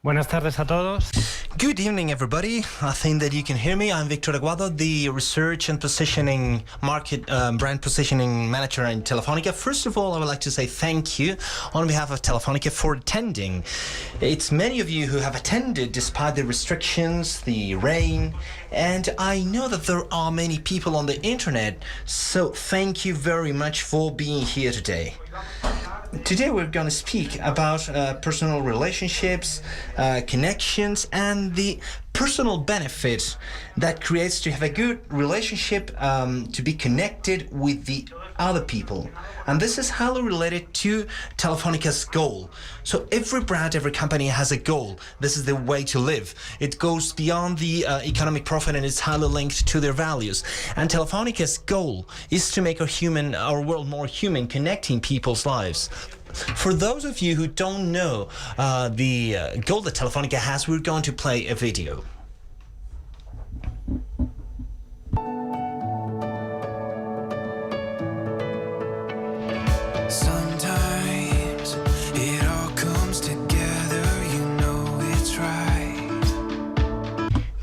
Buenas tardes a todos. Good evening, everybody. I think that you can hear me. I'm Víctor Aguado, the Research and Positioning Brand Positioning Manager in Telefónica. First of all, I would like to say thank you on behalf of Telefónica for attending. It's many of you who have attended despite the restrictions, the rain, and I know that there are many people on the internet, so thank you very much for being here today. Today we're going to speak about personal relationships, connections, and the personal benefit that creates to have a good relationship, to be connected with the other people. And this is highly related to Telefónica's goal. So every brand, every company has a goal. This is the way to live. It goes beyond the economic profit, and it's highly linked to their values. And Telefónica's goal is to make our world more human, connecting people's lives. For those of you who don't know the goal that Telefónica has, we're going to play a video. Sometimes it all comes together, you know it's right.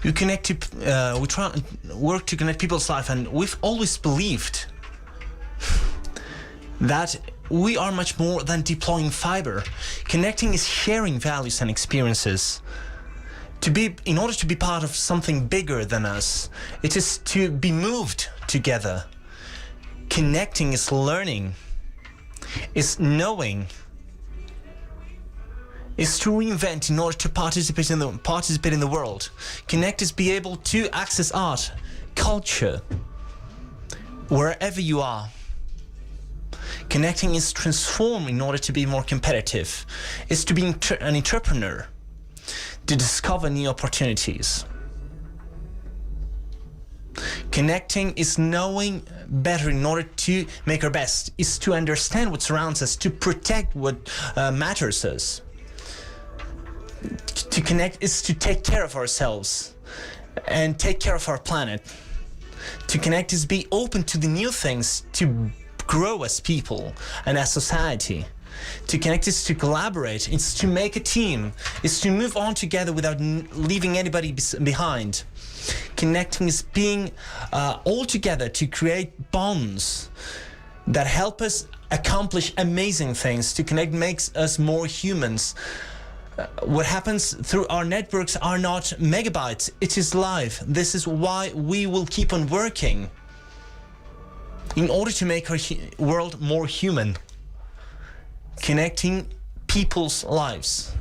We try and work to connect people's life, and we've always believed that we are much more than deploying fiber. Connecting is sharing values and experiences. In order to be part of something bigger than us, it is to be moved together. Connecting is learning, is knowing, is to reinvent in order to participate in the world. Connect is be able to access art, culture, wherever you are. Connecting is transform in order to be more competitive. It's to be an entrepreneur, to discover new opportunities. Connecting is knowing better in order to make our best. Is to understand what surrounds us, to protect what matters us. To connect is to take care of ourselves and take care of our planet. To connect is be open to the new things, to grow as people and as society. To connect is to collaborate, it's to make a team, it's to move on together without leaving anybody behind. Connecting is being all together to create bonds that help us accomplish amazing things. To connect makes us more humans. What happens through our networks are not megabytes, it is live. This is why we will keep on working in order to make our world more human, connecting people's lives.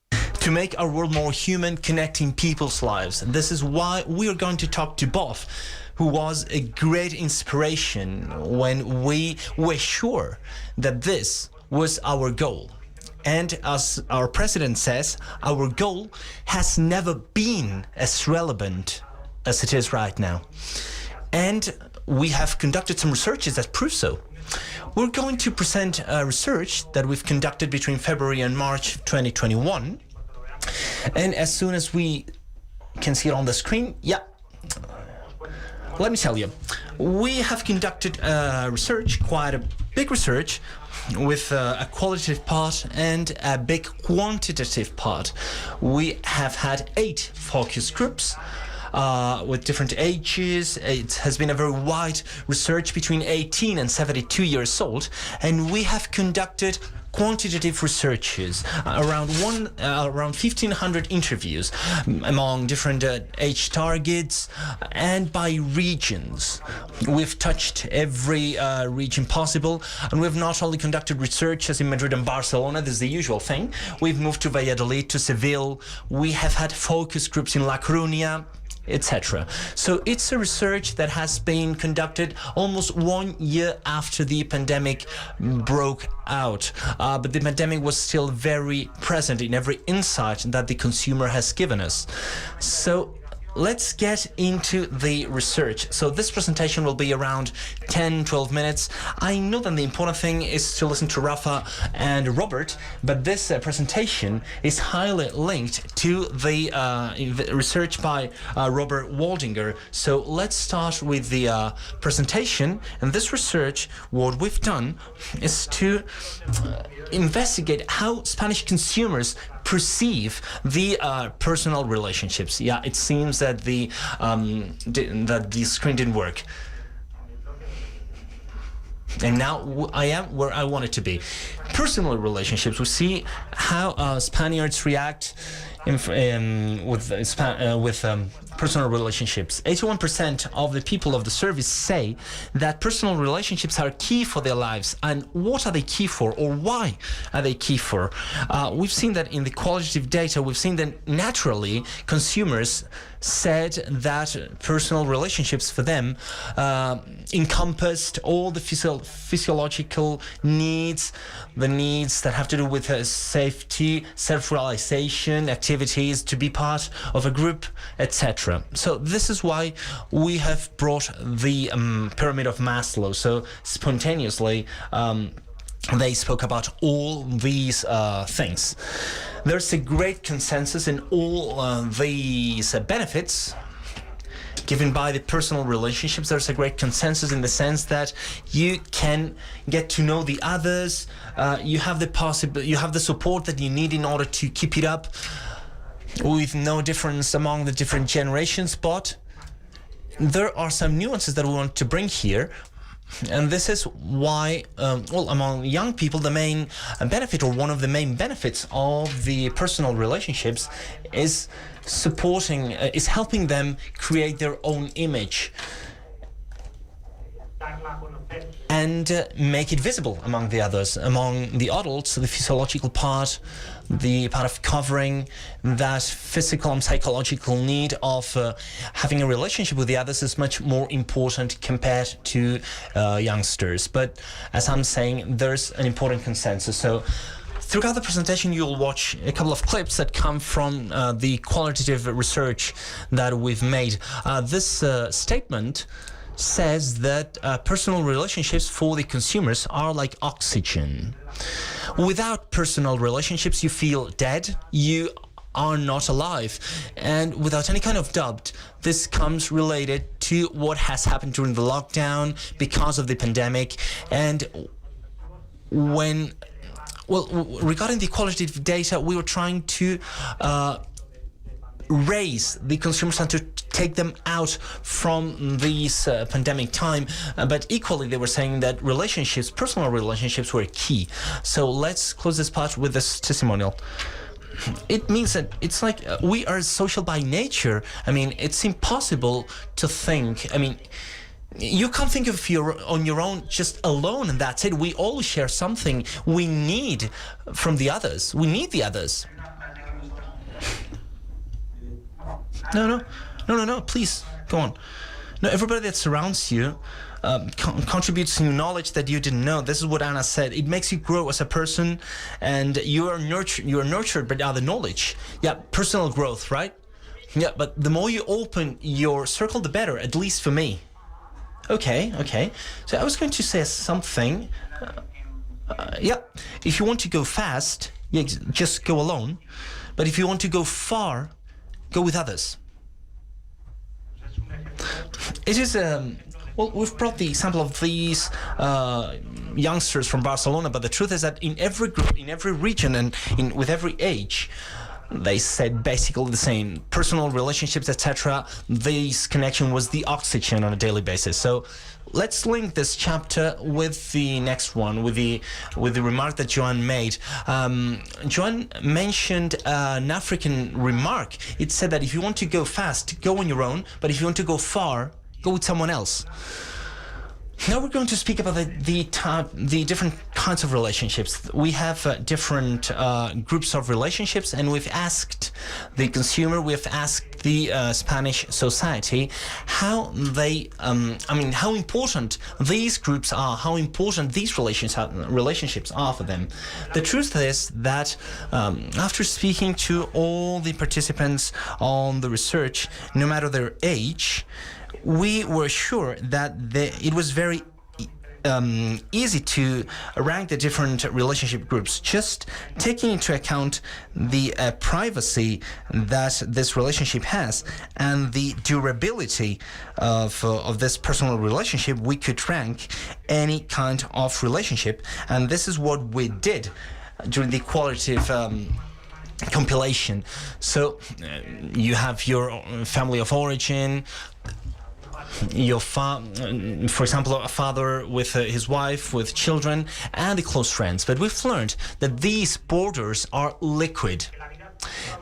To make our world more human, connecting people's lives. This is why we are going to talk to Bob, who was a great inspiration when we were sure that this was our goal. And as our president says, our goal has never been as relevant as it is right now. And we have conducted some researches that prove so. We're going to present a research that we've conducted between February and March 2021. And as soon as we can see it on the screen, let me tell you, we have conducted research, quite a big research, with a qualitative part and a big quantitative part. We have had 8 focus groups with different ages. It has been a very wide research between 18 and 72 years old, and we have conducted quantitative researches, around 1,500 interviews among different age targets and by regions. We've touched every region possible, and we've not only conducted research as in Madrid and Barcelona, this is the usual thing. We've moved to Valladolid, to Seville. We have had focus groups in La Coruña, etc. So it's a research that has been conducted almost 1 year after the pandemic broke out. But the pandemic was still very present in every insight that the consumer has given us. So let's get into the research. So this presentation will be around 10-12 minutes. I know that the important thing is to listen to Rafa and Robert, but this presentation is highly linked to the research by Robert Waldinger. So let's start with the presentation. And this research, what we've done is to investigate how Spanish consumers perceive the personal relationships. Yeah, it seems that the screen didn't work. And now I am where I wanted to be. Personal relationships. We see how Spaniards react with personal relationships. 81% of the people of the survey say that personal relationships are key for their lives. And what are they key for, or why are they key for? We've seen that in the qualitative data, we've seen that naturally consumers said that personal relationships for them encompassed all the physiological needs, the needs that have to do with safety, self-realization, activities, to be part of a group, etc. So this is why we have brought the pyramid of Maslow. So spontaneously, they spoke about all these things. There's a great consensus in all these benefits given by the personal relationships. There's a great consensus in the sense that you can get to know the others. You have the support that you need in order to keep it up, with no difference among the different generations. But there are some nuances that we want to bring here. And this is why, among young people, the main benefit, or one of the main benefits of the personal relationships, is helping them create their own image and make it visible among the others, among the adults. The physiological part, the part of covering that physical and psychological need of having a relationship with the others is much more important compared to youngsters. But as I'm saying, there's an important consensus. So throughout the presentation, you'll watch a couple of clips that come from the qualitative research that we've made. This statement says that personal relationships for the consumers are like oxygen. Without personal relationships, you feel dead, you are not alive. And without any kind of doubt, this comes related to what has happened during the lockdown because of the pandemic. And regarding the qualitative data, we were trying to raise the consumers and to take them out from this pandemic time, but equally they were saying that personal relationships were key. So let's close this part with this testimonial. It means that it's like we are social by nature. I mean, it's impossible to think. I mean, you can't think of on your own, just alone, and that's it. We all share something we need from the others. We need the others. No, please, go on. No, everybody that surrounds you contributes new knowledge that you didn't know. This is what Anna said. It makes you grow as a person, and you are nurtured by other knowledge. Yeah, personal growth, right? Yeah, but the more you open your circle, the better, at least for me. Okay. So I was going to say something. If you want to go fast, just go alone. But if you want to go far, go with others. It is we've brought the example of these youngsters from Barcelona, but the truth is that in every group, in every region, and with every age, they said basically the same. Personal relationships, etc. This connection was the oxygen on a daily basis. So let's link this chapter with the next one, with the remark that Joan made. Joan mentioned an African remark. It said that if you want to go fast, go on your own, but if you want to go far, go with someone else. Now we're going to speak about the different kinds of relationships. We have different groups of relationships, and we've asked the consumer, we've asked the Spanish society how they, how important these groups are, how important these relationships are for them. The truth is that after speaking to all the participants on the research, no matter their age, we were sure that it was very easy to rank the different relationship groups, just taking into account the privacy that this relationship has and the durability of this personal relationship. We could rank any kind of relationship, and this is what we did during the qualitative compilation. So you have your family of origin, your for example, a father with his wife, with children, and the close friends. But we've learned that these borders are liquid,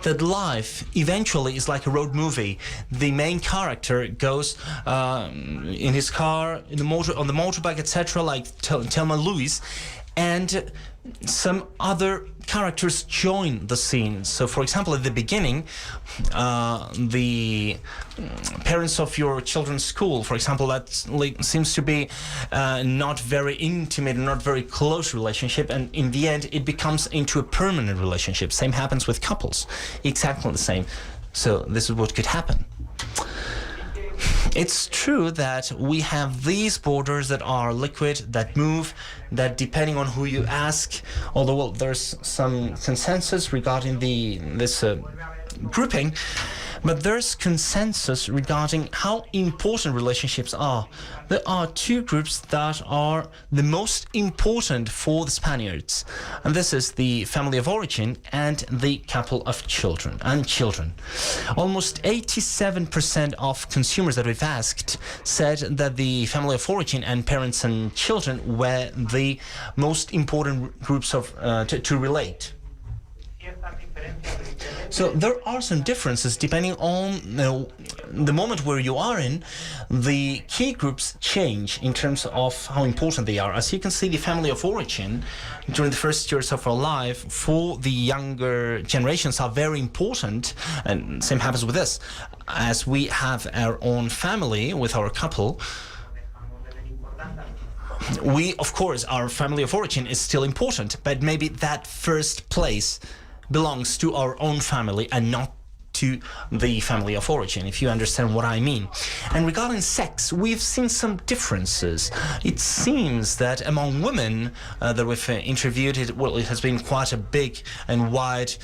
that life eventually is like a road movie. The main character goes in his car, on the motorbike, etc., like Thelma Louise, and some other characters join the scene. So, for example, at the beginning, the parents of your children's school, for example, that seems to be not very intimate, not very close relationship, and in the end, it becomes into a permanent relationship. Same happens with couples, exactly the same. So, this is what could happen. It's true that we have these borders that are liquid, that move, that depending on who you ask, although there's some consensus regarding this grouping, but there's consensus regarding how important relationships are. There are two groups that are the most important for the Spaniards, and this is the family of origin and the couple of children. Almost 87% of consumers that we've asked said that the family of origin and parents and children were the most important groups of to relate. So there are some differences depending on the moment where you are in. The key groups change in terms of how important they are. As you can see, the family of origin during the first years of our life for the younger generations are very important, and same happens with us. As we have our own family with our couple, we, of course, our family of origin is still important, but maybe that first place belongs to our own family and not to the family of origin, if you understand what I mean. And regarding sex, we've seen some differences. It seems that among women that we've interviewed, it has been quite a big and wide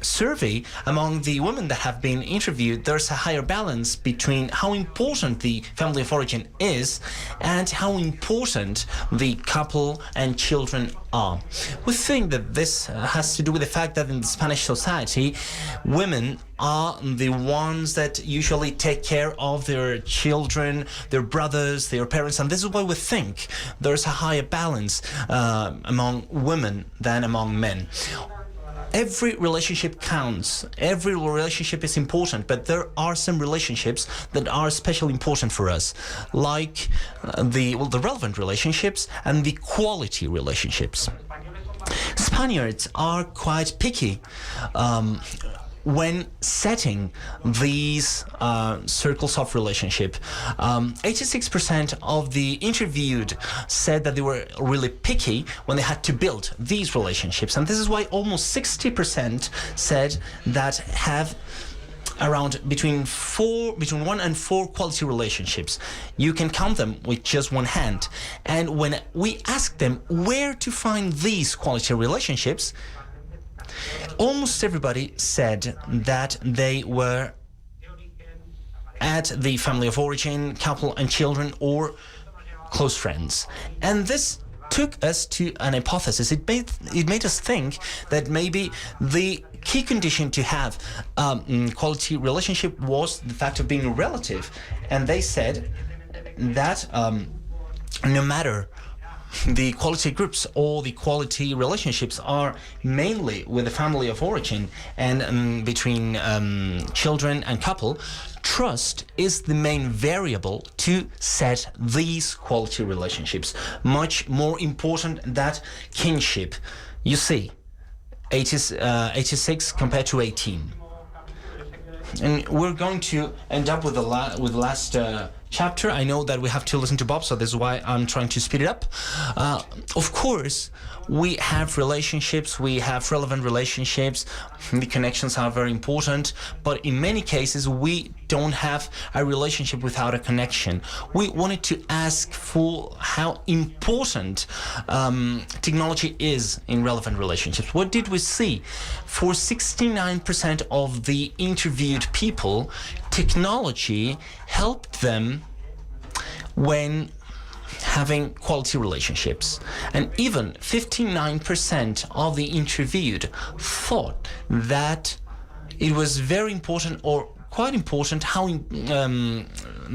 survey. Among the women that have been interviewed, there's a higher balance between how important the family of origin is and how important the couple and children are. We think that this has to do with the fact that in the Spanish society, women are the ones that usually take care of their children, their brothers, their parents, and this is why we think there's a higher balance among women than among men. Every relationship counts. Every relationship is important, but there are some relationships that are especially important for us, like the relevant relationships and the quality relationships. Spaniards are quite picky when setting these circles of relationship. 86% of the interviewed said that they were really picky when they had to build these relationships, and this is why almost 60% said that have around between 1 and 4 quality relationships. You can count them with just one hand. And when we asked them where to find these quality relationships, almost everybody said that they were at the family of origin, couple and children, or close friends. And this took us to an hypothesis. It made us think that maybe the key condition to have quality relationship was the fact of being relative. And they said that no matter the quality groups or the quality relationships are mainly with the family of origin and between children and couple, trust is the main variable to set these quality relationships. Much more important than kinship. You see, 86 compared to 18. And we're going to end up with the last chapter. I know that we have to listen to Bob, so this is why I'm trying to speed it up. Of course, we have relationships, we have relevant relationships, the connections are very important, but in many cases we don't have a relationship without a connection. We wanted to ask for how important technology is in relevant relationships. What did we see? For 69% of the interviewed people, technology helped them when having quality relationships, and even 59% of the interviewed thought that it was very important or quite important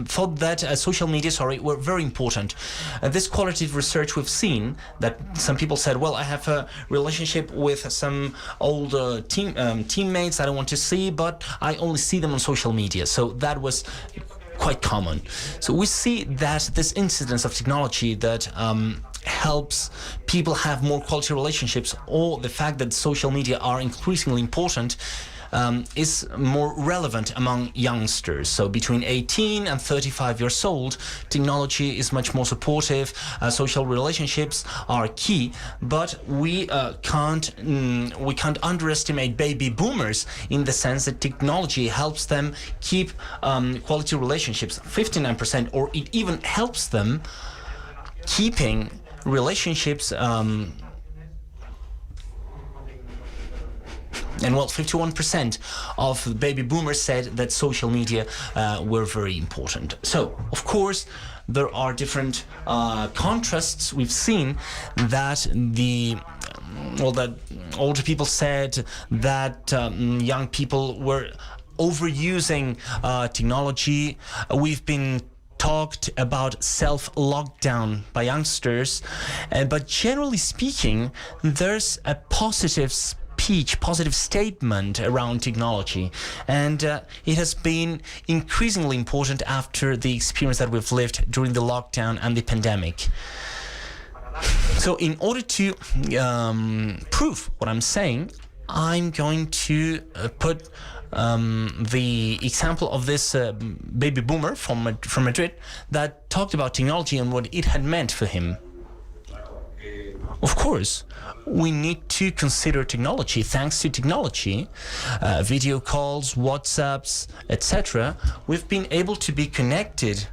thought that social media were very important. This qualitative research we've seen that some people said, well, I have a relationship with some old teammates I don't want to see, but I only see them on social media. So that was quite common. So we see that this incidence of technology that helps people have more quality relationships, or the fact that social media are increasingly important, is more relevant among youngsters. So between 18 and 35 years old, technology is much more supportive. Social relationships are key, but we can't underestimate baby boomers in the sense that technology helps them keep quality relationships 59%, or it even helps them keeping relationships and well, 51% of baby boomers said that social media were very important. So, of course, there are different contrasts. We've seen that that older people said that young people were overusing technology. We've been talked about self-lockdown by youngsters, but generally speaking, there's a positive statement around technology, and it has been increasingly important after the experience that we've lived during the lockdown and the pandemic. So in order to prove what I'm saying, I'm going to put the example of this baby boomer from Madrid that talked about technology and what it had meant for him. Of course, we need to consider technology. Thanks to technology, video calls, WhatsApps, etc., we've been able to be connected.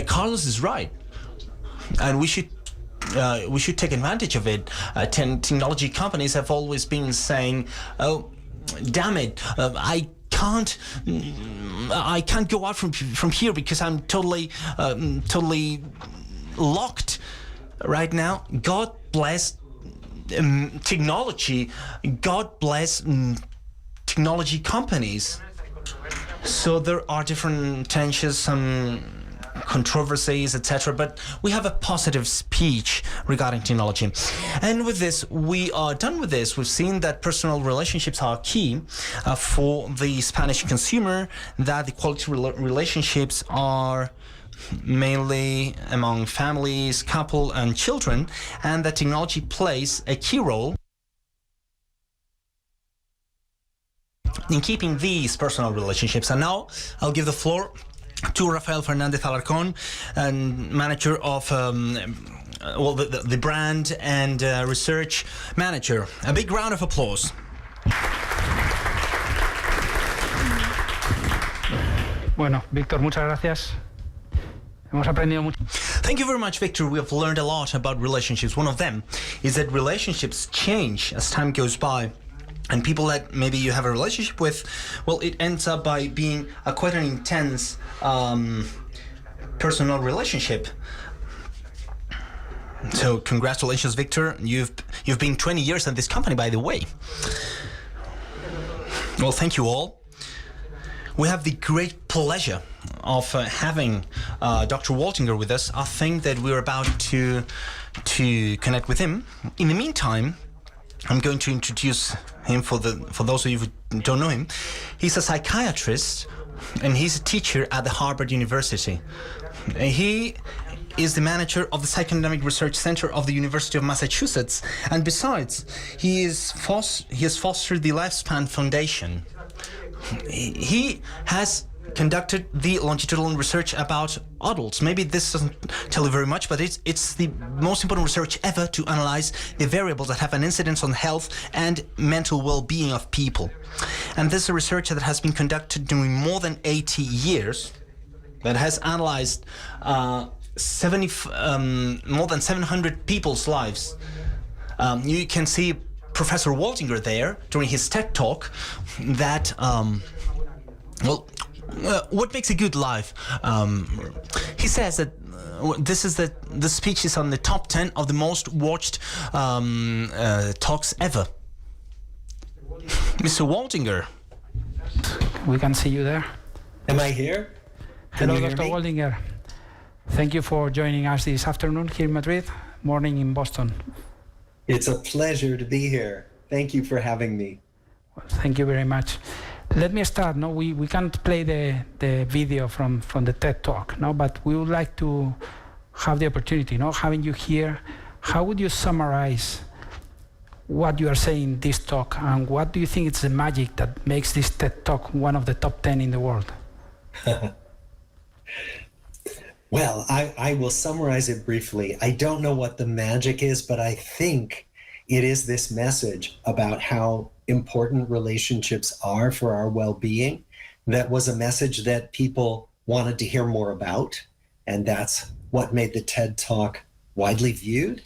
Carlos is right, and we should take advantage of it. Technology companies have always been saying, "Oh, damn it, I can't go out from here because I'm totally locked right now." God bless technology. God bless technology companies. So there are different tensions, some controversies, etc., but we have a positive speech regarding technology. And with this, we are done with this. We've seen that personal relationships are key for the Spanish consumer, that the quality relationships are mainly among families, couple, and children, and that technology plays a key role in keeping these personal relationships. And now I'll give the floor to Rafael Fernández de Alarcón, and manager of the brand and research manager. A big round of applause. Bueno, Víctor, muchas gracias. Hemos aprendido mucho. Thank you very much, Victor. We have learned a lot about relationships. One of them is that relationships change as time goes by. And people that maybe you have a relationship with, well, it ends up by being quite an intense personal relationship. So congratulations, Victor. You've been 20 years at this company, by the way. Well, thank you all. We have the great pleasure of having Dr. Waldinger with us. I think that we're about to connect with him. In the meantime, I'm going to introduce him for those of you who don't know him. He's a psychiatrist and he's a teacher at the Harvard University. He is the manager of the Psychodynamic Research Center of the University of Massachusetts, and besides, he has fostered the Lifespan Foundation. He has conducted the longitudinal research about adults. Maybe this doesn't tell you very much, but it's the most important research ever to analyze the variables that have an incidence on health and mental well-being of people. And this is a research that has been conducted during more than 80 years, that has analyzed more than 700 people's lives. You can see Professor Waldinger there during his TED Talk that, what makes a good life? He says that the speech is on the top 10 of the most watched talks ever. Mr. Waldinger. We can see you there. Am I here? Hello, Dr. Waldinger. Thank you for joining us this afternoon here in Madrid, morning in Boston. It's a pleasure to be here. Thank you for having me. Well, thank you very much. Let me start. No, we can't play the video from the TED Talk, no, but we would like to have the opportunity, no, having you here. How would you summarize what you are saying in this talk, and what do you think is the magic that makes this TED Talk one of the top 10 in the world? Well, I will summarize it briefly. I don't know what the magic is, but I think it is this message about how important relationships are for our well-being. That was a message that people wanted to hear more about, and that's what made the TED Talk widely viewed.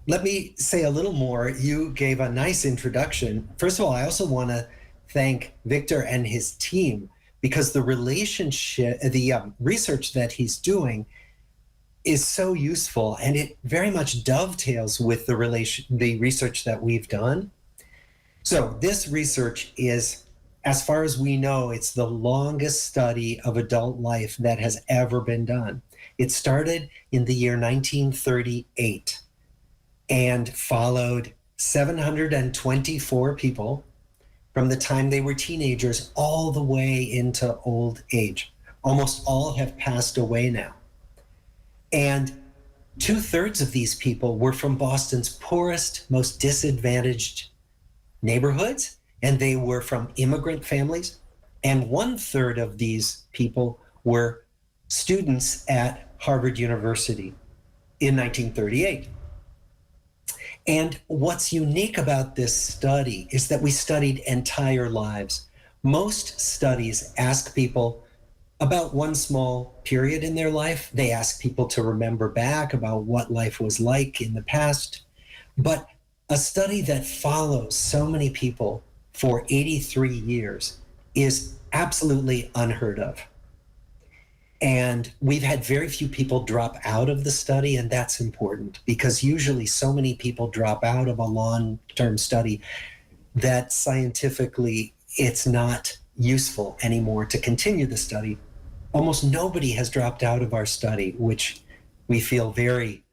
Let me say a little more. You gave a nice introduction. First of all, I also want to thank Victor and his team, because the research that he's doing is so useful, and it very much dovetails with the research that we've done. So this research is, as far as we know, it's the longest study of adult life that has ever been done. It started in the year 1938 and followed 724 people from the time they were teenagers all the way into old age. Almost all have passed away now. And 2/3 of these people were from Boston's poorest, most disadvantaged neighborhoods, and they were from immigrant families. And 1/3 of these people were students at Harvard University in 1938. And what's unique about this study is that we studied entire lives. Most studies ask people about one small period in their life. They ask people to remember back about what life was like in the past. But a study that follows so many people for 83 years is absolutely unheard of. And we've had very few people drop out of the study, and that's important because usually so many people drop out of a long-term study that scientifically it's not useful anymore to continue the study. Almost nobody has dropped out of our study, which we feel very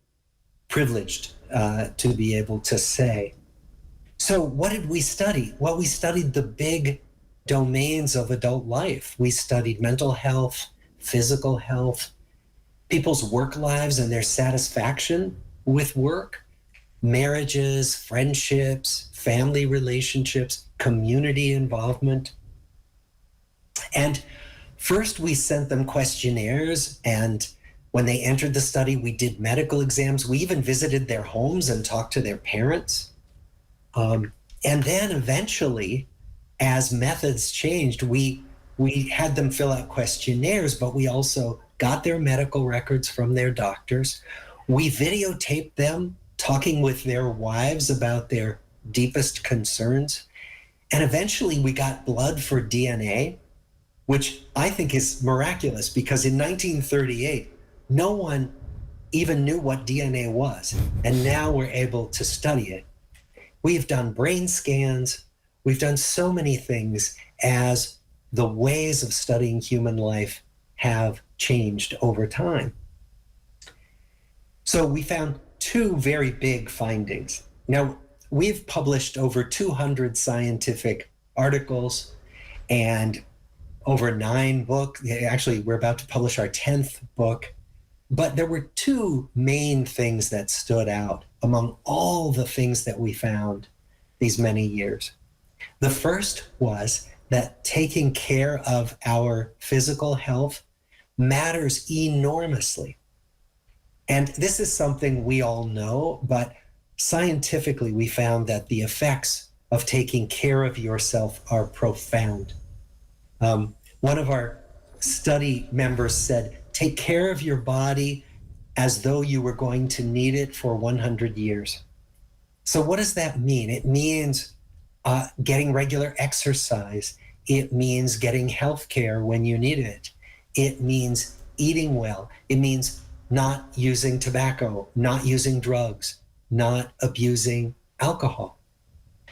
privileged to be able to say. So what did we study? Well, we studied the big domains of adult life. We studied mental health, physical health, people's work lives and their satisfaction with work, marriages, friendships, family relationships, community involvement. And first we sent them questionnaires, and when they entered the study, we did medical exams. We even visited their homes and talked to their parents. And then eventually, as methods changed, we had them fill out questionnaires, but we also got their medical records from their doctors. We videotaped them talking with their wives about their deepest concerns. And eventually we got blood for DNA, which I think is miraculous because in 1938, no one even knew what DNA was. And now we're able to study it. We've done brain scans. We've done so many things as the ways of studying human life have changed over time. So we found two very big findings. Now, we've published over 200 scientific articles and over 9 books. Actually, we're about to publish our 10th book. But there were two main things that stood out among all the things that we found these many years. The first was that taking care of our physical health matters enormously. And this is something we all know, but scientifically we found that the effects of taking care of yourself are profound. One of our study members said, take care of your body as though you were going to need it for 100 years. So what does that mean? It means getting regular exercise. It means getting health care when you need it. It means eating well. It means not using tobacco, not using drugs, not abusing alcohol.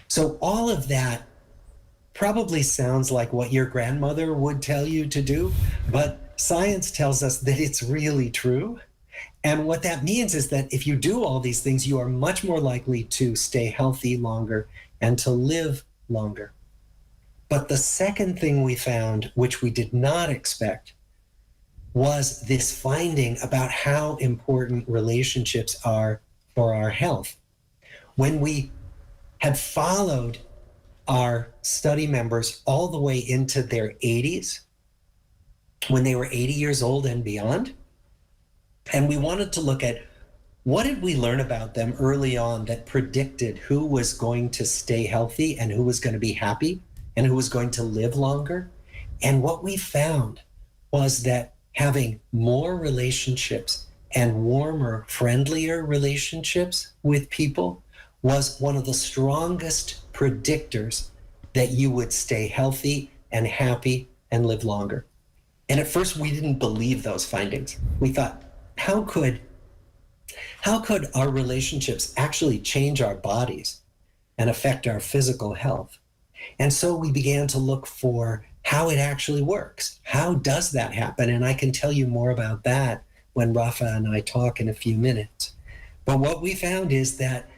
So all of that probably sounds like what your grandmother would tell you to do, but science tells us that it's really true. And what that means is that if you do all these things, you are much more likely to stay healthy longer and to live longer. But the second thing we found, which we did not expect, was this finding about how important relationships are for our health. When we had followed our study members all the way into their 80s, when they were 80 years old and beyond, and we wanted to look at what did we learn about them early on that predicted who was going to stay healthy and who was going to be happy and who was going to live longer. And what we found was that having more relationships and warmer, friendlier relationships with people was one of the strongest predictors that you would stay healthy and happy and live longer. And at first we didn't believe those findings. We thought, how could our relationships actually change our bodies and affect our physical health? And so we began to look for how it actually works. How does that happen? And I can tell you more about that when Rafa and I talk in a few minutes. But what we found is that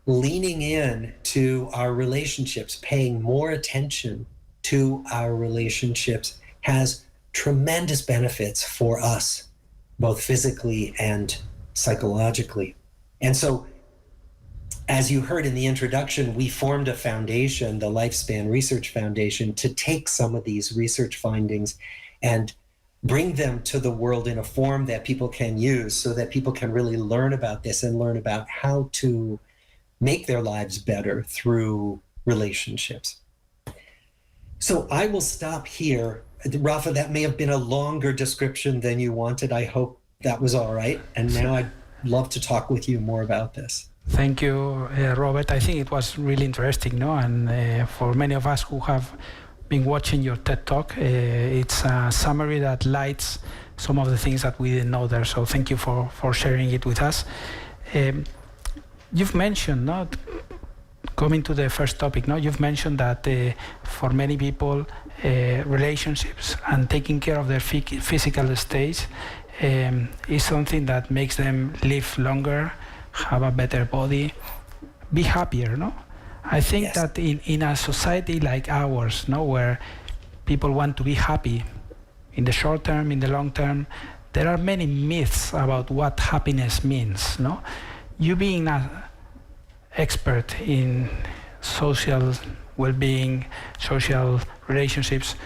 leaning in to our relationships, paying more attention to our relationships has tremendous benefits for us, both physically and psychologically. And so, as you heard in the introduction, we formed a foundation, the Lifespan Research Foundation, to take some of these research findings and bring them to the world in a form that people can use so that people can really learn about this and learn about how to make their lives better through relationships. So I will stop here. Rafa, that may have been a longer description than you wanted. I hope that was all right. And now I'd love to talk with you more about this. Thank you, Robert. I think it was really interesting, no? And for many of us who have been watching your TED Talk, it's a summary that lights some of the things that we didn't know there. So thank you for sharing it with us. You've mentioned, no, coming to the first topic, no, you've mentioned that for many people, relationships and taking care of their physical state is something that makes them live longer, have a better body, be happier, no? I think Yes. that in a society like ours, no, where people want to be happy in the short term, in the long term, there are many myths about what happiness means, no? You being an expert in social well-being, social relationships,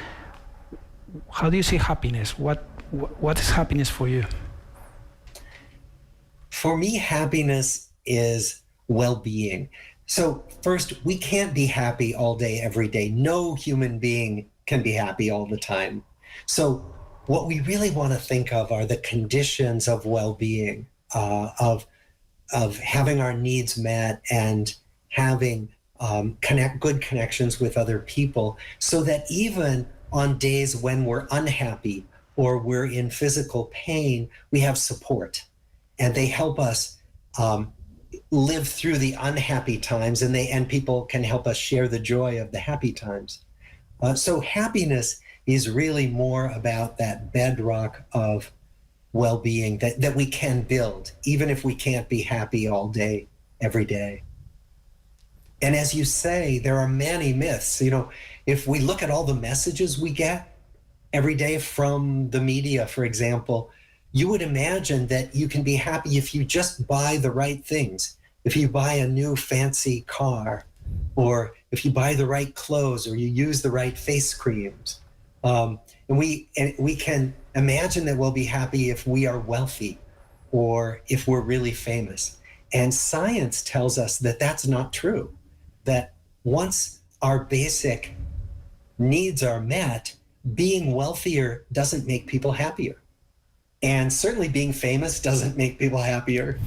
how do you see happiness? What is happiness for you? For me, happiness is well-being. So first, we can't be happy all day, every day. No human being can be happy all the time. So what we really want to think of are the conditions of well-being, of having our needs met and having good connections with other people, so that even on days when we're unhappy or we're in physical pain, we have support. And they help us live through the unhappy times, and people can help us share the joy of the happy times. So happiness is really more about that bedrock of well-being that we can build, even if we can't be happy all day, every day. And as you say, there are many myths. You know, if we look at all the messages we get every day from the media, for example, you would imagine that you can be happy if you just buy the right things. If you buy a new fancy car, or if you buy the right clothes, or you use the right face creams. And we can imagine that we'll be happy if we are wealthy or if we're really famous. And science tells us that that's not true, that once our basic needs are met, being wealthier doesn't make people happier. And certainly being famous doesn't make people happier.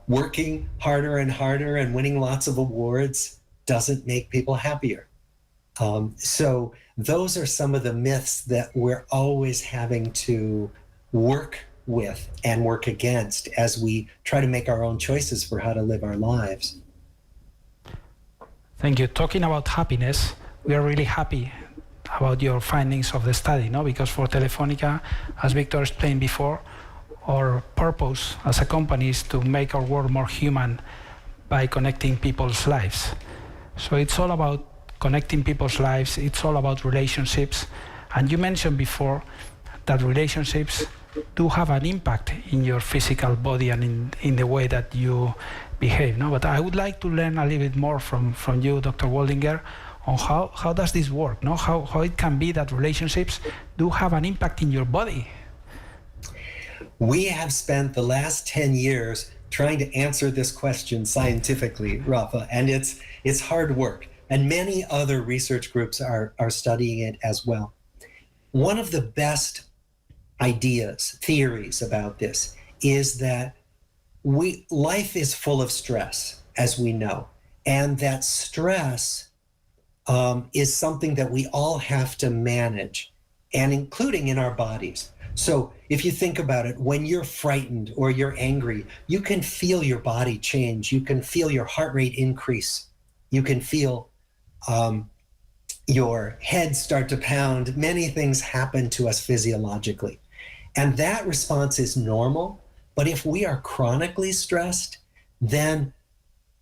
Working harder and harder and winning lots of awards doesn't make people happier. So those are some of the myths that we're always having to work with and work against as we try to make our own choices for how to live our lives. Thank you. Talking about happiness, we are really happy about your findings of the study, no? Because for Telefónica, as Victor explained before, our purpose as a company is to make our world more human by connecting people's lives. So it's all about connecting people's lives, it's all about relationships. And you mentioned before that relationships do have an impact in your physical body and in the way that you behave. No? But I would like to learn a little bit more from you, Dr. Waldinger, on how does this work? No? How it can be that relationships do have an impact in your body. We have spent the last 10 years trying to answer this question scientifically, Rafa, and it's hard work. And many other research groups are studying it as well. One of the best ideas, theories about this is that life is full of stress, as we know, and that stress is something that we all have to manage, and including in our bodies. So if you think about it, when you're frightened or you're angry, you can feel your body change. You can feel your heart rate increase. You can feel your head start to pound. Many things happen to us physiologically. And that response is normal. But if we are chronically stressed, then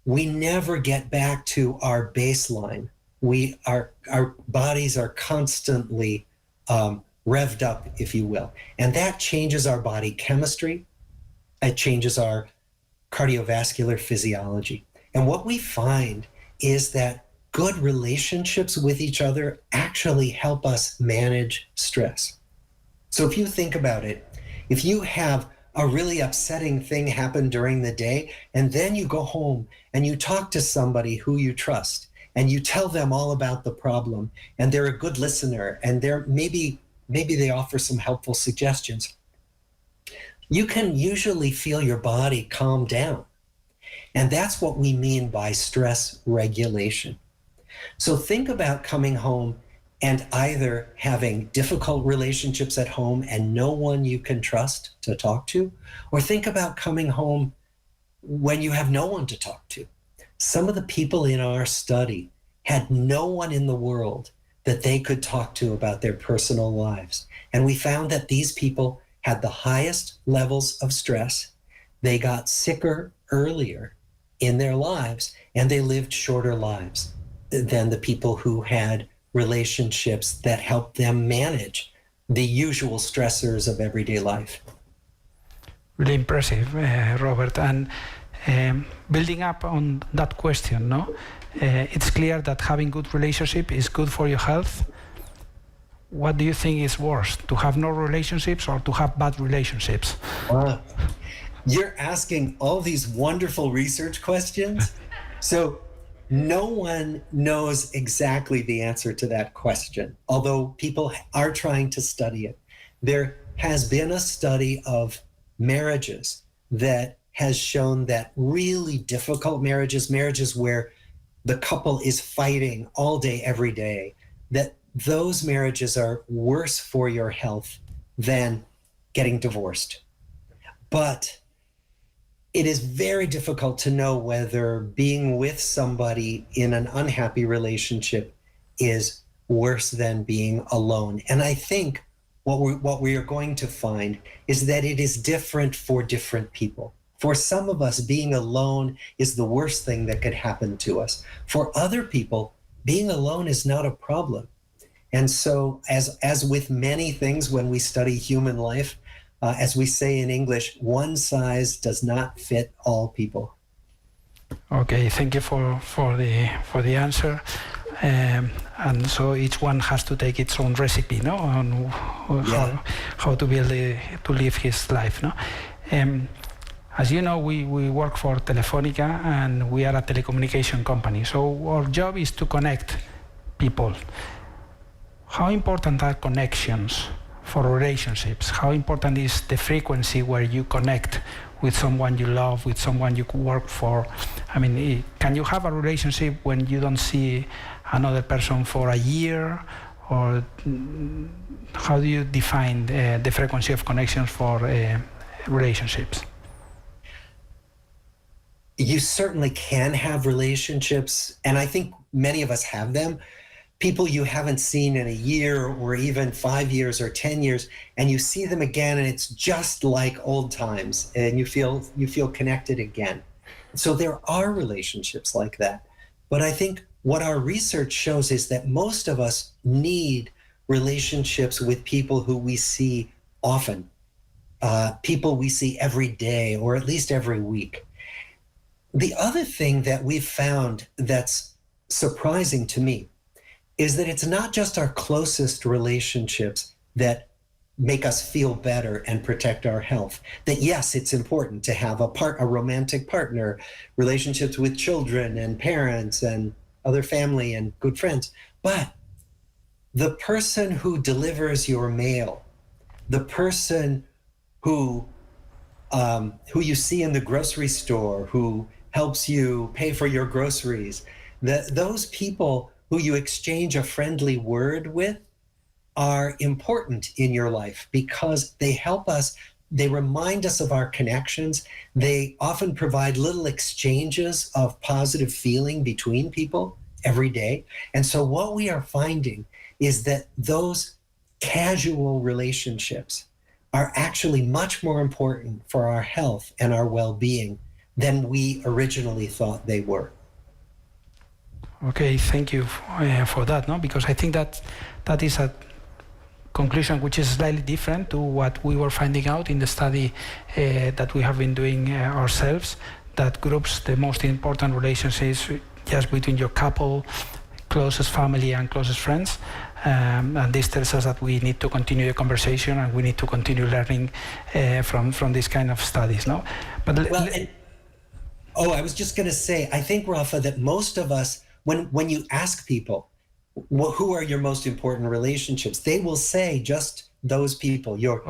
we never get back to our baseline. Our bodies are constantly revved up, if you will. And that changes our body chemistry. It changes our cardiovascular physiology. And what we find is that good relationships with each other actually help us manage stress. So if you think about it, if you have a really upsetting thing happen during the day, and then you go home and you talk to somebody who you trust, and you tell them all about the problem, and they're a good listener, and they're maybe they offer some helpful suggestions, you can usually feel your body calm down. And that's what we mean by stress regulation. So think about coming home and either having difficult relationships at home and no one you can trust to talk to, or think about coming home when you have no one to talk to. Some of the people in our study had no one in the world that they could talk to about their personal lives. And we found that these people had the highest levels of stress. They got sicker earlier in their lives, and they lived shorter lives than the people who had relationships that helped them manage the usual stressors of everyday life. Really impressive, Robert. And building up on that question, no? It's clear that having good relationship is good for your health. What do you think is worse, to have no relationships or to have bad relationships? You're asking all these wonderful research questions. So no one knows exactly the answer to that question, although people are trying to study it. There has been a study of marriages that has shown that really difficult marriages where the couple is fighting all day, every day, that those marriages are worse for your health than getting divorced. But it is very difficult to know whether being with somebody in an unhappy relationship is worse than being alone. And I think what we are going to find is that it is different for different people. For some of us, being alone is the worst thing that could happen to us. For other people, being alone is not a problem. And so as with many things when we study human life, as we say in English, one size does not fit all people. Okay, thank you for the answer. And so each one has to take its own recipe, no, on how to live his life, no. As you know, we work for Telefónica and we are a telecommunication company. So our job is to connect people. How important are connections for relationships? How important is the frequency where you connect with someone you love, with someone you work for? I mean, can you have a relationship when you don't see another person for a year? Or how do you define the frequency of connections for relationships? You certainly can have relationships, and I think many of us have them. People you haven't seen in a year or even 5 years or 10 years, and you see them again and it's just like old times and you feel connected again. So there are relationships like that. But I think what our research shows is that most of us need relationships with people who we see often, people we see every day or at least every week. The other thing that we've found that's surprising to me is that it's not just our closest relationships that make us feel better and protect our health. That yes, it's important to have a romantic partner, relationships with children and parents and other family and good friends. But the person who delivers your mail, the person who you see in the grocery store, who helps you pay for your groceries, those people who you exchange a friendly word with are important in your life because they help us, they remind us of our connections. They often provide little exchanges of positive feeling between people every day. And so what we are finding is that those casual relationships are actually much more important for our health and our well-being than we originally thought they were. Okay, thank you for that, no? Because I think that is a conclusion which is slightly different to what we were finding out in the study that we have been doing ourselves, that groups the most important relationships just between your couple, closest family and closest friends. And this tells us that we need to continue the conversation and we need to continue learning from this kind of studies, no? But I was just going to say, I think, Rafa, that most of us, when you ask people, who are your most important relationships, they will say just those people, your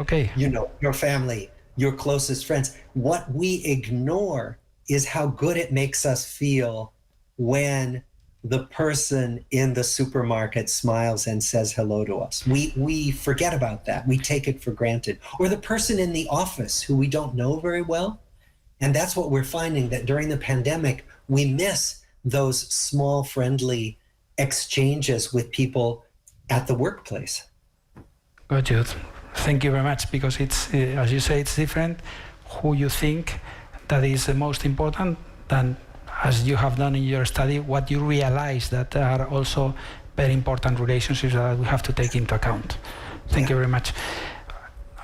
family, your closest friends. What we ignore is how good it makes us feel when the person in the supermarket smiles and says hello to us. We forget about that. We take it for granted. Or the person in the office who we don't know very well. And that's what we're finding, that during the pandemic, we miss those small, friendly exchanges with people at the workplace. Got you. Thank you very much, because it's, as you say, it's different who you think that is the most important than, as you have done in your study, what you realize that are also very important relationships that we have to take into account. Thank you very much.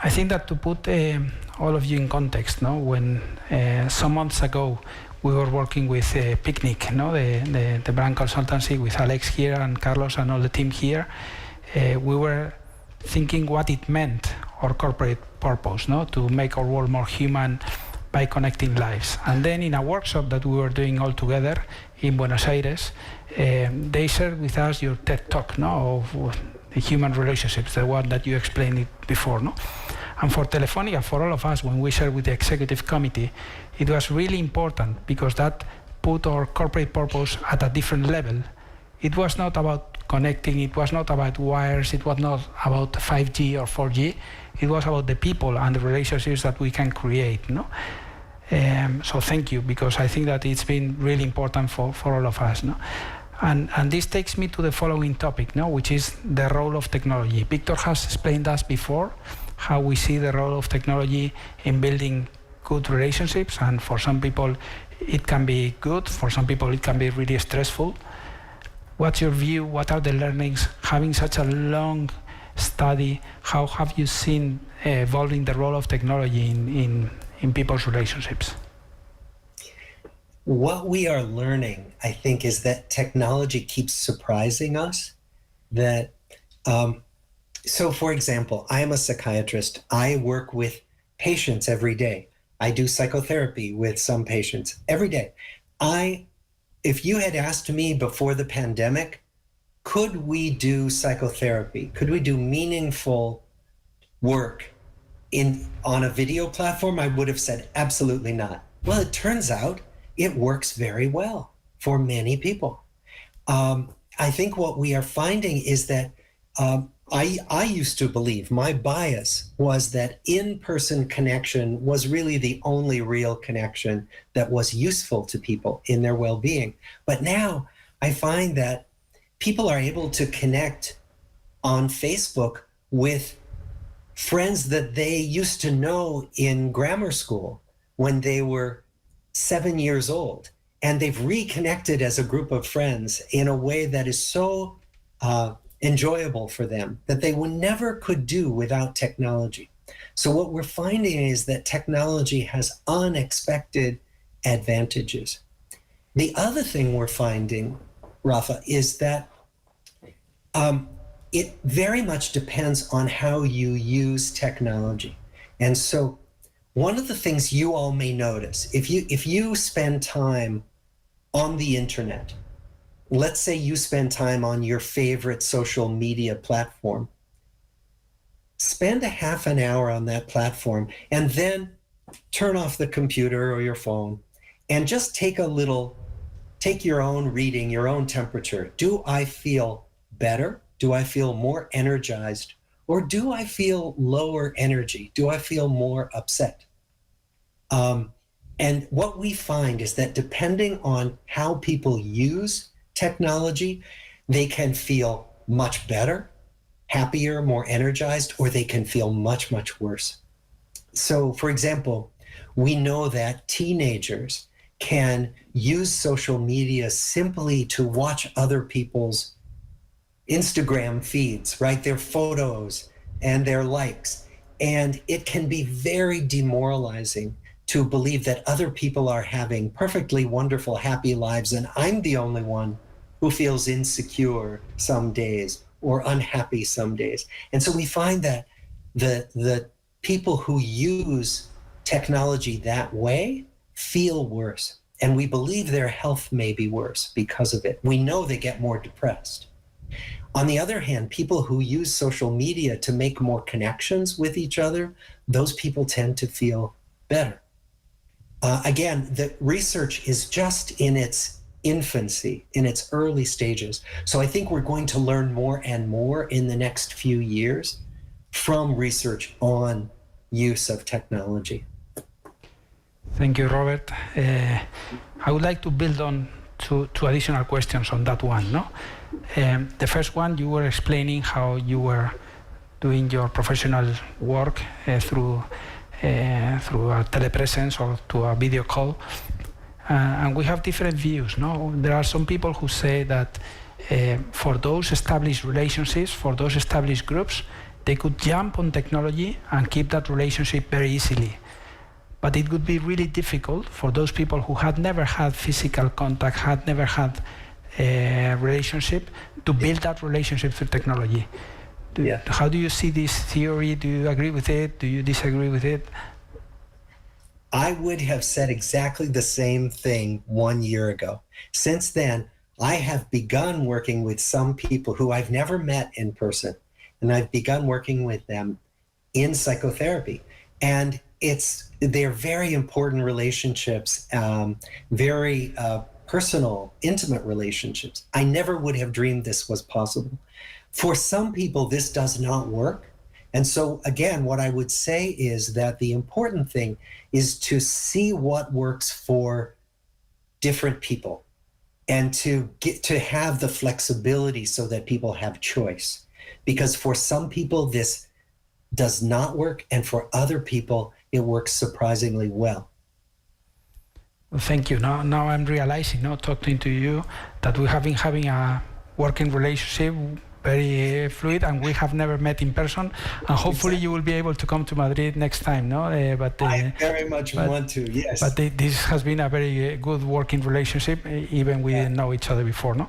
I think that to put all of you in context, no, when some months ago we were working with Picnic, no, the brand consultancy with Alex here and Carlos and all the team here, we were thinking what it meant, our corporate purpose, no, to make our world more human by connecting lives. And then in a workshop that we were doing all together in Buenos Aires, they shared with us your TED Talk, no, of the human relationships, the one that you explained it before, no? And for Telefónica, for all of us, when we shared with the executive committee, it was really important because that put our corporate purpose at a different level. It was not about connecting, it was not about wires, it was not about 5G or 4G, it was about the people and the relationships that we can create, no? So thank you, because I think that it's been really important for all of us, no? And this takes me to the following topic, no, which is the role of technology. Victor has explained us before how we see the role of technology in building good relationships, and for some people it can be good, for some people it can be really stressful. What's your view? What are the learnings? Having such a long study, how have you seen evolving the role of technology in people's relationships? What we are learning, I think, is that technology keeps surprising us. That, so for example, I am a psychiatrist. I work with patients every day. I do psychotherapy with some patients every day. If you had asked me before the pandemic, could we do psychotherapy? Could we do meaningful work on a video platform? I would have said absolutely not. Well, it turns out it works very well for many people. I think what we are finding is that I used to believe, my bias was that in-person connection was really the only real connection that was useful to people in their well-being. But now I find that people are able to connect on Facebook with friends that they used to know in grammar school when they were 7 years old, and they've reconnected as a group of friends in a way that is so enjoyable for them that they never could do without technology. So what we're finding is that technology has unexpected advantages. The other thing we're finding, Rafa, is that it very much depends on how you use technology. And so one of the things you all may notice, if you spend time on the internet, let's say you spend time on your favorite social media platform, spend a half an hour on that platform and then turn off the computer or your phone and just take your own reading, your own temperature. Do I feel better? Do I feel more energized? Or do I feel lower energy? Do I feel more upset? And what we find is that depending on how people use technology, they can feel much better, happier, more energized, or they can feel much, much worse. So, for example, we know that teenagers can use social media simply to watch other people's Instagram feeds, right? Their photos and their likes. And it can be very demoralizing to believe that other people are having perfectly wonderful, happy lives, and I'm the only one who feels insecure some days or unhappy some days. And so we find that the people who use technology that way feel worse. And we believe their health may be worse because of it. We know they get more depressed. On the other hand, people who use social media to make more connections with each other, those people tend to feel better. Again, the research is just in its infancy, in its early stages. So I think we're going to learn more and more in the next few years from research on use of technology. Thank you, Robert. I would like to build on two additional questions on that one. No, the first one, you were explaining how you were doing your professional work through a telepresence or to a video call, and we have different views. No, there are some people who say that for those established relationships, for those established groups, they could jump on technology and keep that relationship very easily. But it would be really difficult for those people who had never had physical contact, had never had a relationship, to build that relationship through technology. How do you see this theory? Do you agree with it? Do you disagree with it? I would have said exactly the same thing 1 year ago. Since then, I have begun working with some people who I've never met in person, and I've begun working with them in psychotherapy. And they're very important relationships, very personal, intimate relationships. I never would have dreamed this was possible. For some people, this does not work. And so again, what I would say is that the important thing is to see what works for different people and to get to have the flexibility so that people have choice. Because for some people, this does not work, and for other people, it works surprisingly well. Well, thank you. Now I'm realizing, talking to you, that we have been having a working relationship, very fluid, and we have never met in person. And hopefully you will be able to come to Madrid next time, no? I very much want to, yes. But this has been a very good working relationship, even we didn't know each other before, no?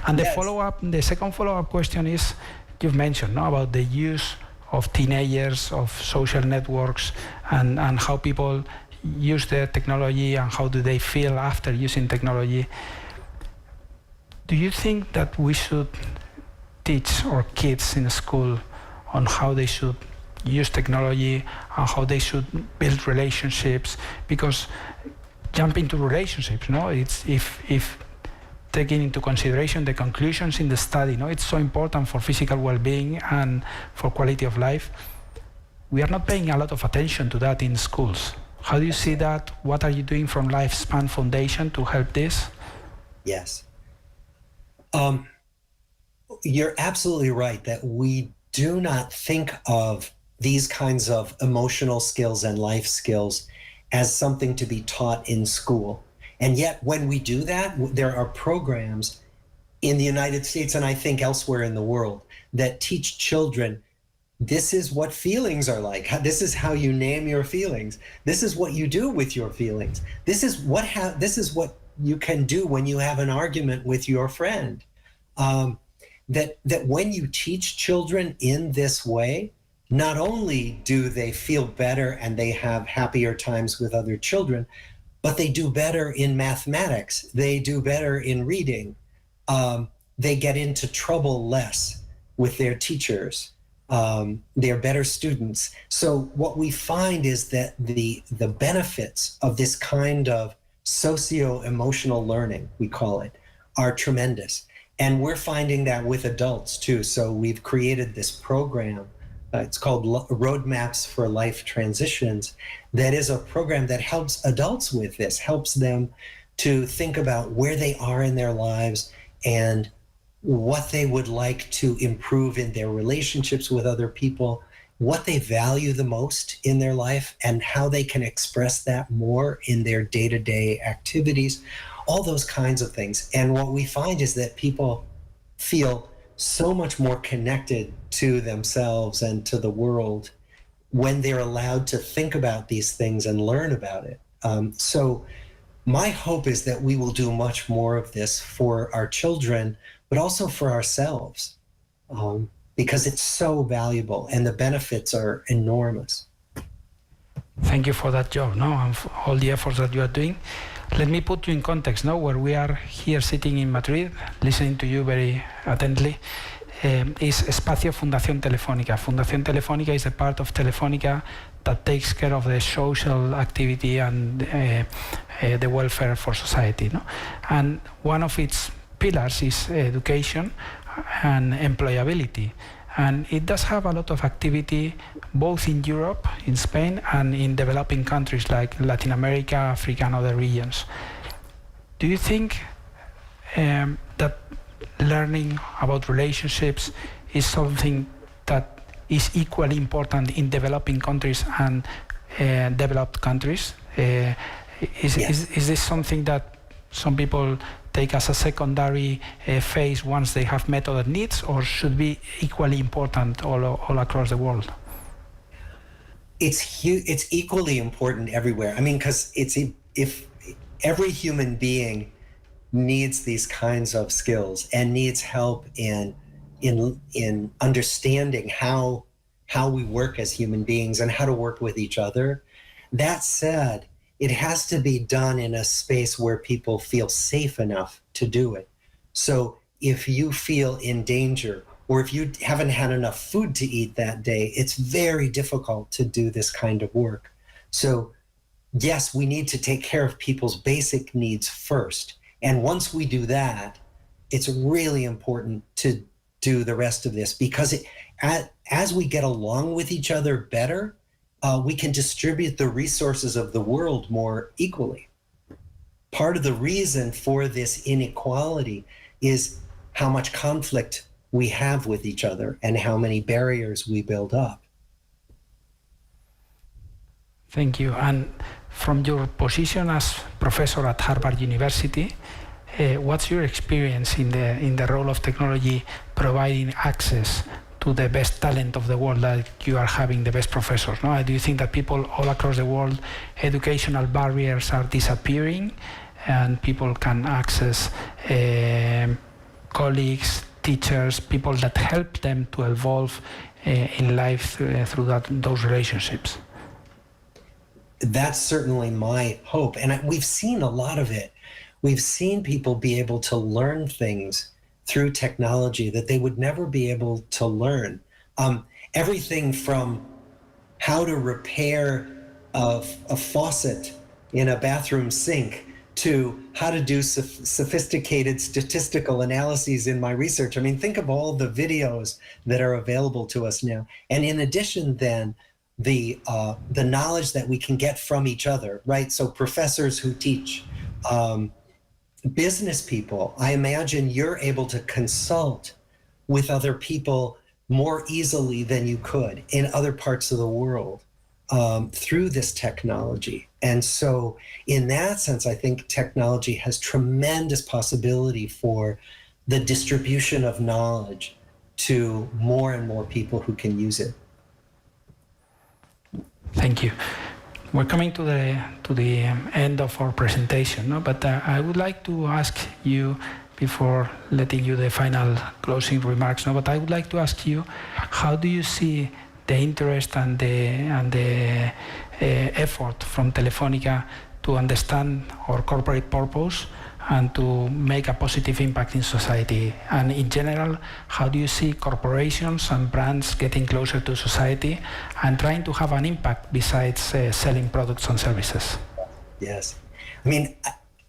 And the second follow-up question is, you've mentioned about the use of teenagers, of social networks, and how people use the technology and how do they feel after using technology. Do you think that we should teach our kids in school on how they should use technology and how they should build relationships? Because jumping to relationships, it's if taking into consideration the conclusions in the study, it's so important for physical well-being and for quality of life. We are not paying a lot of attention to that in schools. How do you see that? What are you doing from Lifespan Foundation to help this? Yes. You're absolutely right that we do not think of these kinds of emotional skills and life skills as something to be taught in school. And yet when we do that, there are programs in the United States and I think elsewhere in the world that teach children, this is what feelings are like. This is how you name your feelings. This is what you do with your feelings. This is what you can do when you have an argument with your friend. That when you teach children in this way, not only do they feel better and they have happier times with other children, but they do better in mathematics. They do better in reading. They get into trouble less with their teachers. They're better students. So what we find is that the benefits of this kind of socio-emotional learning, we call it, are tremendous. And we're finding that with adults too. So we've created this program, it's called Roadmaps for Life Transitions, that is a program that helps adults with this, helps them to think about where they are in their lives and what they would like to improve in their relationships with other people, what they value the most in their life, and how they can express that more in their day-to-day activities, all those kinds of things. And what we find is that people feel so much more connected to themselves and to the world when they're allowed to think about these things and learn about it. So my hope is that we will do much more of this for our children, but also for ourselves, because it's so valuable and the benefits are enormous. Thank you for that job, and for all the efforts that you are doing. Let me put you in context, where we are here sitting in Madrid, listening to you very attentively, is Espacio Fundación Telefónica. Fundación Telefónica is a part of Telefónica that takes care of the social activity and the welfare for society. And one of its pillars is education and employability. And it does have a lot of activity both in Europe, in Spain, and in developing countries like Latin America, Africa, and other regions. Do you think that learning about relationships is something that is equally important in developing countries and developed countries? Is this something that some people take as a secondary phase once they have met other needs, or should be equally important all across the world? It's equally important everywhere. I mean, because if every human being needs these kinds of skills and needs help in understanding how we work as human beings and how to work with each other. That said, it has to be done in a space where people feel safe enough to do it. So if you feel in danger, or if you haven't had enough food to eat that day, it's very difficult to do this kind of work. So yes, we need to take care of people's basic needs first. And once we do that, it's really important to do the rest of this, because as we get along with each other better, we can distribute the resources of the world more equally. part of the reason for this inequality is how much conflict we have with each other and how many barriers we build up. Thank you. And from your position as professor at Harvard University, what's your experience in the role of technology providing access to the best talent of the world, that you are having the best professors? No? Do you think that people all across the world, educational barriers are disappearing and people can access colleagues, teachers, people that help them to evolve in life through those relationships? That's certainly my hope. And we've seen a lot of it. We've seen people be able to learn things through technology that they would never be able to learn. Everything from how to repair a faucet in a bathroom sink to how to do sophisticated statistical analyses in my research. I mean, think of all the videos that are available to us now. And in addition, then, the knowledge that we can get from each other, right? So professors who teach, business people, I imagine you're able to consult with other people more easily than you could in other parts of the world through this technology. And so in that sense, I think technology has tremendous possibility for the distribution of knowledge to more and more people who can use it. Thank you. We're coming to the end of our presentation, no? But I would like to ask you, before letting you the final closing remarks, no? But I would like to ask you, how do you see the interest and the effort from Telefónica to understand our corporate purpose and to make a positive impact in society? And in general, how do you see corporations and brands getting closer to society and trying to have an impact besides selling products and services? Yes. I mean,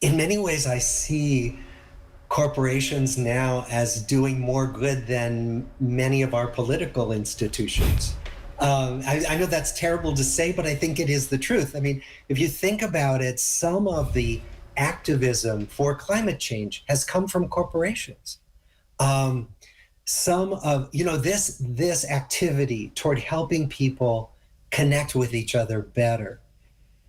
in many ways, I see corporations now as doing more good than many of our political institutions. I know that's terrible to say, but I think it is the truth. I mean, if you think about it, some of the activism for climate change has come from corporations. Some of, this activity toward helping people connect with each other better,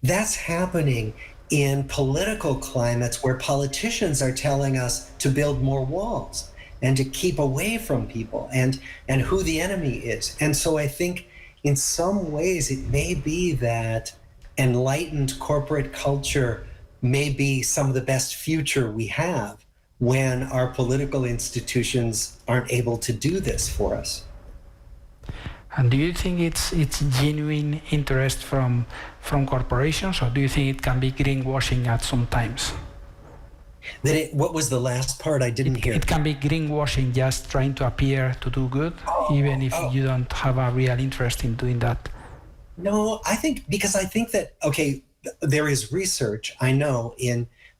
that's happening in political climates where politicians are telling us to build more walls and to keep away from people and who the enemy is. And so I think in some ways it may be that enlightened corporate culture may be some of the best future we have when our political institutions aren't able to do this for us. And do you think it's genuine interest from corporations, or do you think it can be greenwashing at some times? What was the last part? I didn't hear. It can be greenwashing, just trying to appear to do good, even if you don't have a real interest in doing that. No, I think that, okay, there is research, I know,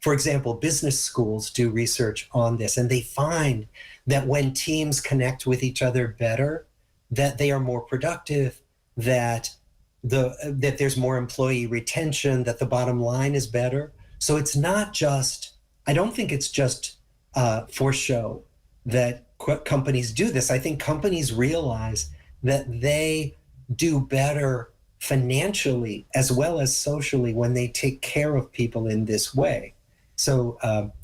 for example, business schools do research on this, and they find that when teams connect with each other better, that they are more productive, that there's more employee retention, that the bottom line is better. So it's not just, I don't think it's just for show that companies do this. I think companies realize that they do better financially as well as socially when they take care of people in this way. So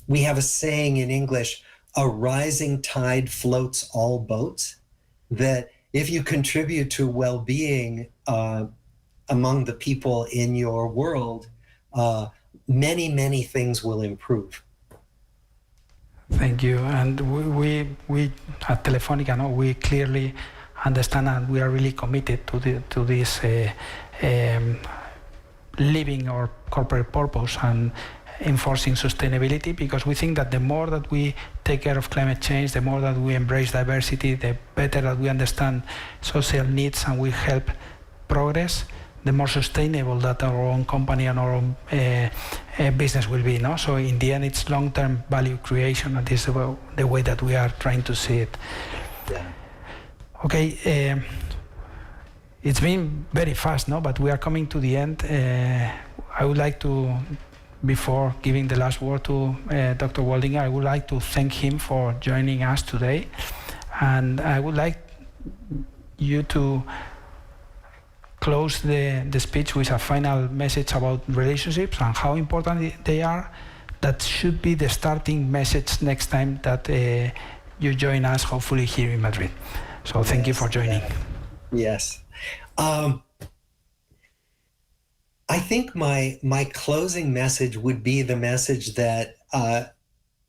we have a saying in English, a rising tide floats all boats, that if you contribute to well-being among the people in your world, many, many things will improve. Thank you. And we at Telefónica, we clearly understand, and we are really committed to this living our corporate purpose and enforcing sustainability, because we think that the more that we take care of climate change, the more that we embrace diversity, the better that we understand social needs and we help progress, the more sustainable that our own company and our own business will be. No? So in the end, it's long-term value creation, and this is the way that we are trying to see it. Yeah. Okay, it's been very fast, but we are coming to the end. I would like to before giving the last word to Dr. Waldinger, I would like to thank him for joining us today. And I would like you to close the speech with a final message about relationships and how important they are. That should be the starting message next time that you join us, hopefully here in Madrid. So thank you for joining. Yes. I think my closing message would be the message that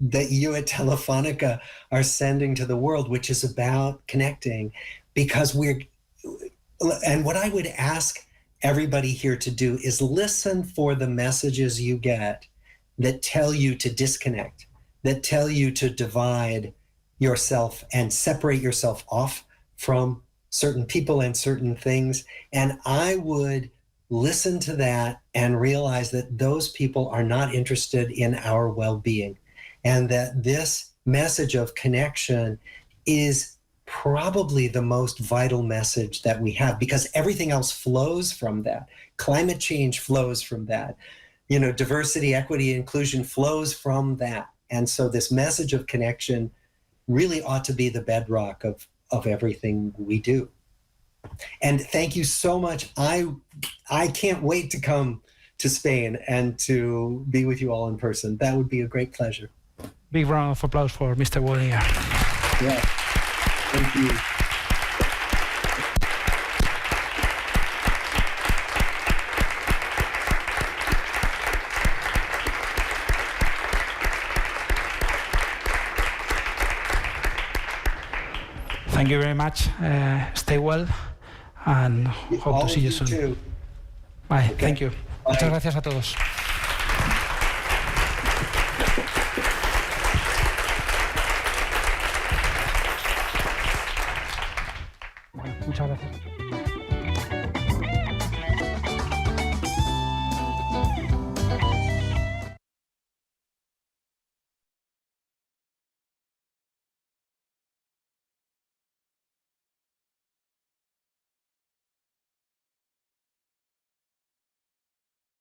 that you at Telefónica are sending to the world, which is about connecting, because and what I would ask everybody here to do is listen for the messages you get that tell you to disconnect, that tell you to divide yourself and separate yourself off from certain people and certain things. And I would listen to that and realize that those people are not interested in our well-being, and that this message of connection is probably the most vital message that we have, because everything else flows from that. Climate change flows from that. Diversity, equity, inclusion flows from that. And so this message of connection really ought to be the bedrock of everything we do. And thank you so much. I can't wait to come to Spain and to be with you all in person. That would be a great pleasure. Big round of applause for Mr. Waldinger. Yeah, thank you. Thank you very much. Stay well and hope to see you soon. Too. Bye. Okay. Thank you. Bye. Muchas gracias a todos. Muchas gracias.